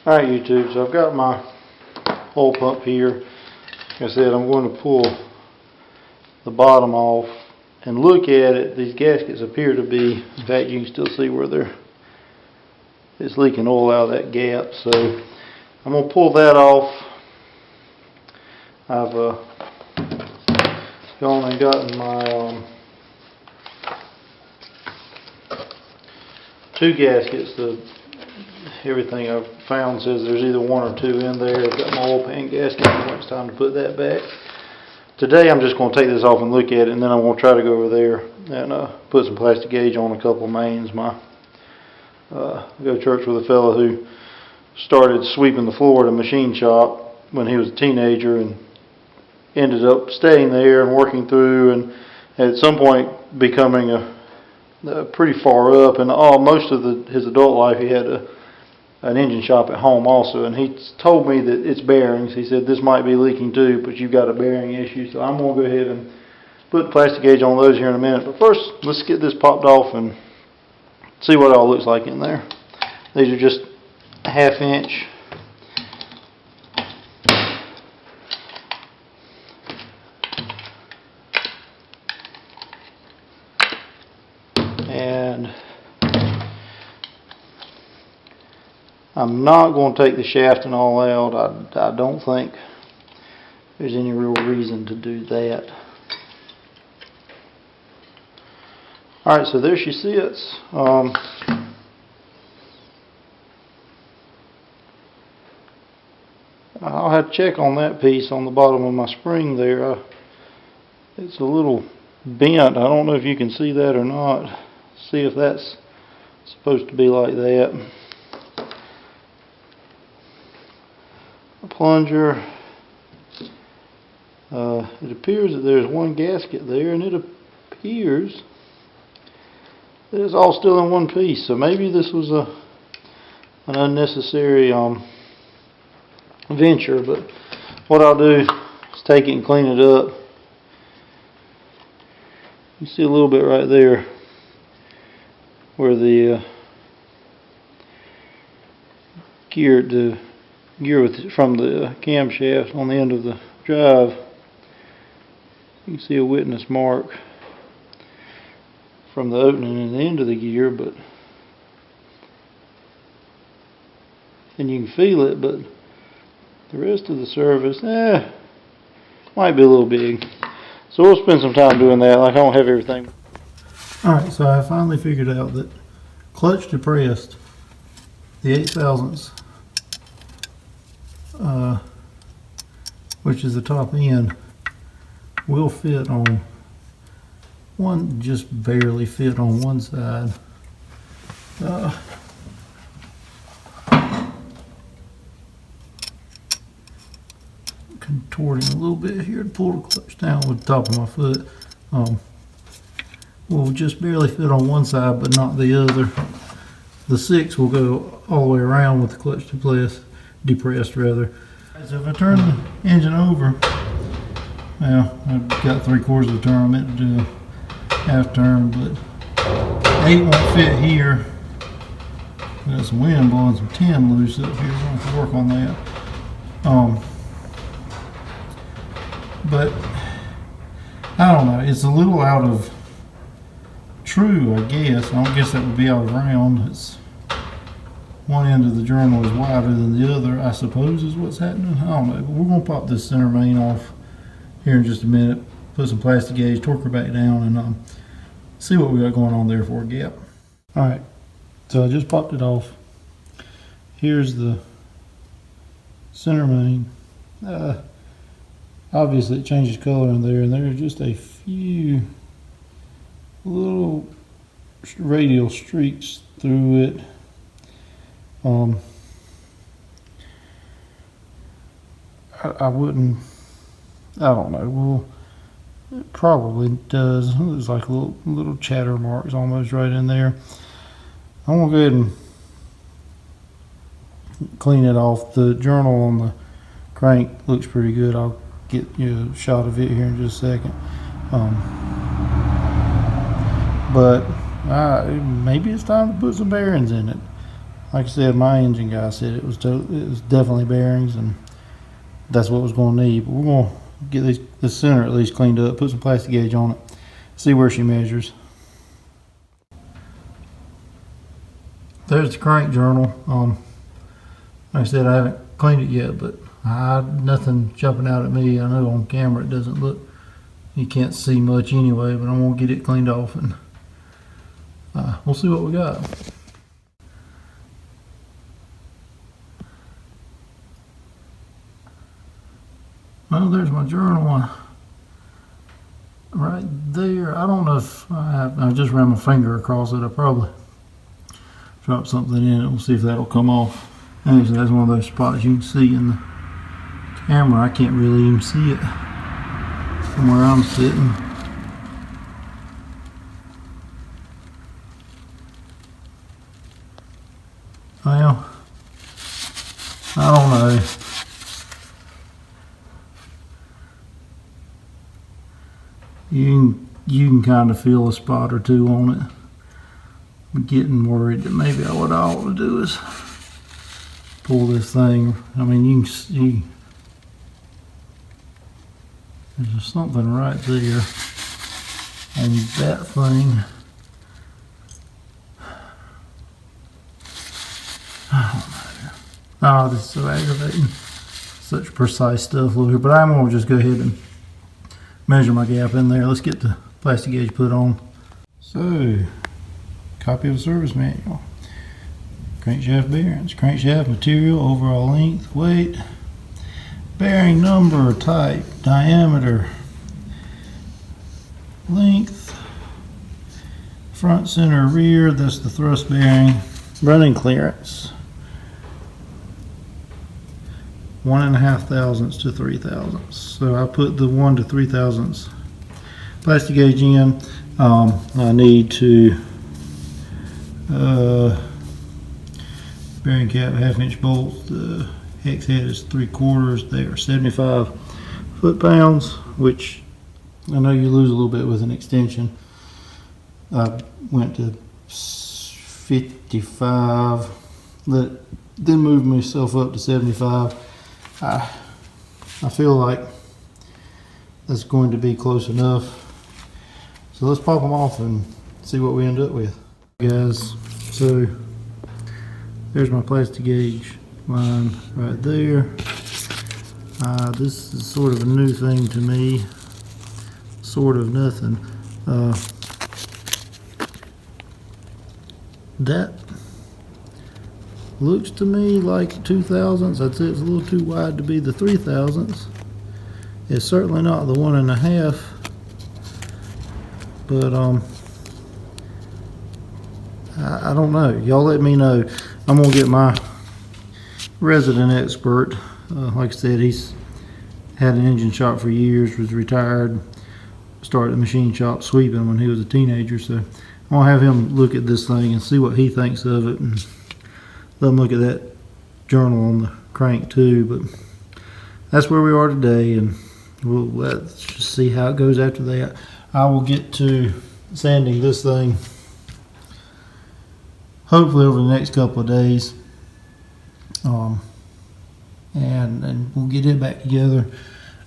Alright YouTube, so I've got my oil pump here. Like I said, I'm going to pull the bottom off and look at it. These gaskets appear to be, in fact you can still see where it's leaking oil out of that gap. So I'm going to pull that off. I've gone and gotten my two gaskets. Everything I've found says there's either one or two in there. I've got my oil pan gasket. It's time to put that back. Today I'm just going to take this off and look at it, and then I'm going to try to go over there and put some plastic gauge on a couple of mains. I go to church with a fellow who started sweeping the floor at a machine shop when he was a teenager and ended up staying there and working through, and at some point becoming pretty far up. And most of his adult life he had an engine shop at home also, and he told me that it's bearings. He said this might be leaking too, but you've got a bearing issue. So I'm going to go ahead and put the plastic gauge on those here in a minute. But first, let's get this popped off and see what it all looks like in there. These are just a 1/2 inch. And I'm not going to take the shaft and all out. I don't think there's any real reason to do that. Alright, so there she sits. I'll have to check on that piece on the bottom of my spring there. It's a little bent. I don't know if you can see that or not. See if that's supposed to be like that. A plunger. It appears that there's one gasket there, and it appears that it's all still in one piece. So maybe this was an unnecessary venture. But what I'll do is take it and clean it up. You see a little bit right there where the gear from the camshaft on the end of the drive. You can see a witness mark from the opening in the end of the gear, and you can feel it, but the rest of the surface might be a little big. So we'll spend some time doing that. Like, I don't have everything. Alright, so I finally figured out that clutch depressed, the 8/1000ths, which is the top end, will fit on one, just barely fit on one side. Contorting a little bit here to pull the clutch down with the top of my foot. Will just barely fit on one side, but not the other. The 6 will go all the way around with the clutch depressed rather. So if I turn the engine over, now I've got 3/4 of a turn. I meant to do a 1/2 turn, but 8 won't fit here. Got some wind blowing some tin loose up here. So I have to work on that. But I don't know. It's a little out of true, I guess. I don't guess that would be out of round. It's one end of the journal is wider than the other, I suppose, is what's happening. I don't know. But we're going to pop this center main off here in just a minute. Put some plastic gauge, torque her back down, and see what we got going on there for a gap. Alright, so I just popped it off. Here's the center main. Obviously it changes color in there, and there's just a few little radial streaks through it. I don't know. Well, it probably does. There's like little chatter marks almost right in there. I'm gonna go ahead and clean it off. The journal on the crank looks pretty good. I'll get you a shot of it here in just a second. But maybe it's time to put some bearings in it. like I said, my engine guy said it was definitely bearings, and that's what was going to need. But we're going to get this center at least cleaned up, put some plastic gauge on it, see where she measures. There's the crank journal. Like I said, I haven't cleaned it yet, but nothing jumping out at me. I know on camera it doesn't look, you can't see much anyway, but I'm going to get it cleaned off, and we'll see what we got. Well, there's my journal right there. I don't know if I just ran my finger across it. I probably dropped something in it. We'll see if that'll come off. Actually, that's one of those spots you can see in the camera. I can't really even see it from where I'm sitting. Well, I don't know. You can kind of feel a spot or two on it. I'm getting worried that maybe what I ought to do is pull this thing. I mean, you can see there's something right there on that thing. I don't know. Oh, this is so aggravating. Such precise stuff over here. But I'm going to just go ahead and measure my gap in there. Let's get the plastic gauge put on. So, copy of the service manual. Crankshaft bearings, crankshaft material, overall length, weight, bearing number, type, diameter, length, front, center, rear, that's the thrust bearing, running clearance, 1.5 thousandths to 3 thousandths. So I put the 1 to 3 thousandths plastic gauge in. I need to bearing cap, 1/2 inch bolts. The hex head is 3/4. They are 75 foot-pounds, which I know you lose a little bit with an extension. I went to 55, then moved myself up to 75. I feel like that's going to be close enough. So let's pop them off and see what we end up with. Guys, so there's my plastic gauge line right there. This is sort of a new thing to me. Sort of nothing. That looks to me like 2 thousandths. I'd say it's a little too wide to be the 3 thousandths. It's certainly not the 1.5. But I don't know. Y'all let me know. I'm gonna get my resident expert. Like I said, he's had an engine shop for years, was retired, started the machine shop sweeping when he was a teenager. So I'm gonna have him look at this thing and see what he thinks of it, and let him look at that journal on the crank too. But that's where we are today, and let's just see how it goes after that. I will get to sanding this thing hopefully over the next couple of days, and we'll get it back together,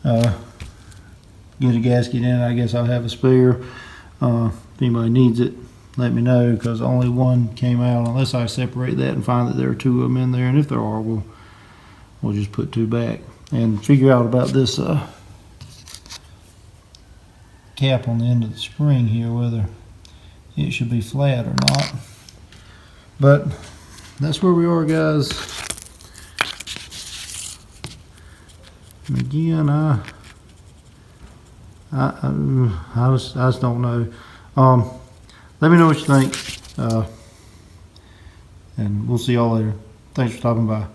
get a gasket in. I guess I'll have a spare. If anybody needs it, let me know, because only one came out, unless I separate that and find that there are 2 of them in there, and if there are, we'll just put 2 back and figure out about this cap on the end of the spring here, whether it should be flat or not. But that's where we are, guys. And again, I just don't know. Let me know what you think, and we'll see y'all later. Thanks for stopping by.